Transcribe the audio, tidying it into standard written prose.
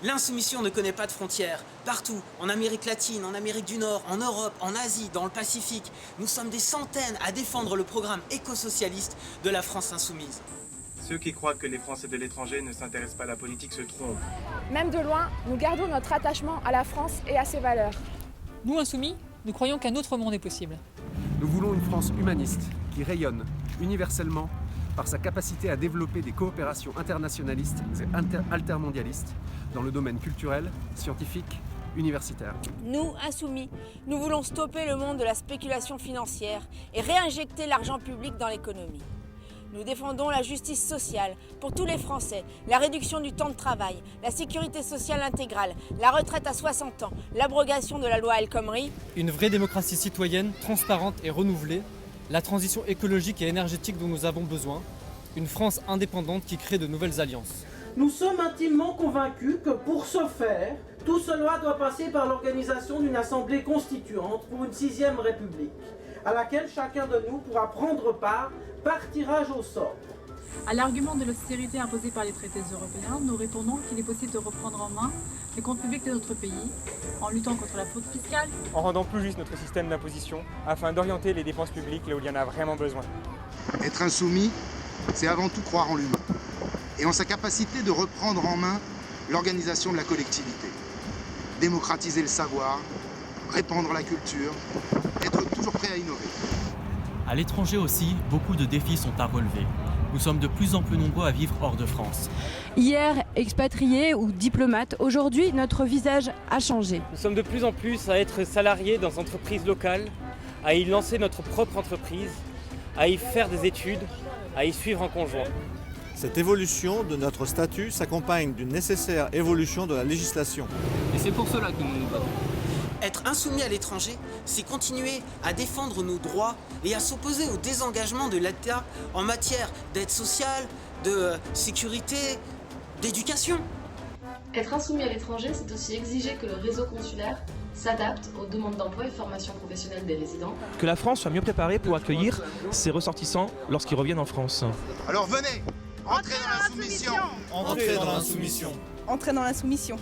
L'insoumission ne connaît pas de frontières. Partout, en Amérique latine, en Amérique du Nord, en Europe, en Asie, dans le Pacifique, nous sommes des centaines à défendre le programme écosocialiste de la France insoumise. Ceux qui croient que les Français de l'étranger ne s'intéressent pas à la politique se trompent. Même de loin, nous gardons notre attachement à la France et à ses valeurs. Nous, insoumis, nous croyons qu'un autre monde est possible. Nous voulons une France humaniste qui rayonne universellement par sa capacité à développer des coopérations internationalistes et altermondialistes dans le domaine culturel, scientifique, universitaire. Nous, insoumis, nous voulons stopper le monde de la spéculation financière et réinjecter l'argent public dans l'économie. Nous défendons la justice sociale pour tous les Français, la réduction du temps de travail, la sécurité sociale intégrale, la retraite à 60 ans, l'abrogation de la loi El Khomri. Une vraie démocratie citoyenne, transparente et renouvelée, la transition écologique et énergétique dont nous avons besoin, une France indépendante qui crée de nouvelles alliances. Nous sommes intimement convaincus que pour ce faire, tout cela doit passer par l'organisation d'une assemblée constituante pour une 6e République, à laquelle chacun de nous pourra prendre part par tirage au sort. À l'argument de l'austérité imposée par les traités européens, nous répondons qu'il est possible de reprendre en main les comptes publics de notre pays en luttant contre la fraude fiscale, En rendant plus juste notre système d'imposition, afin d'orienter les dépenses publiques là où il y en a vraiment besoin. Être insoumis, c'est avant tout croire en l'humain et en sa capacité de reprendre en main l'organisation de la collectivité. Démocratiser le savoir, répandre la culture, être toujours prêt à innover. À l'étranger aussi, beaucoup de défis sont à relever. Nous sommes de plus en plus nombreux à vivre hors de France. Hier, expatriés ou diplomates, aujourd'hui, notre visage a changé. Nous sommes de plus en plus à être salariés dans des entreprises locales, à y lancer notre propre entreprise, à y faire des études, à y suivre en conjoint. Cette évolution de notre statut s'accompagne d'une nécessaire évolution de la législation. Et c'est pour cela que nous nous battons. Être insoumis à l'étranger, c'est continuer à défendre nos droits et à s'opposer au désengagement de l'État en matière d'aide sociale, de sécurité, d'éducation. Être insoumis à l'étranger, c'est aussi exiger que le réseau consulaire s'adapte aux demandes d'emploi et formation professionnelle des résidents. Que la France soit mieux préparée pour accueillir ses ressortissants lorsqu'ils reviennent en France. Alors venez, entrez dans l'insoumission. Entrez dans l'insoumission. Entrez dans l'insoumission.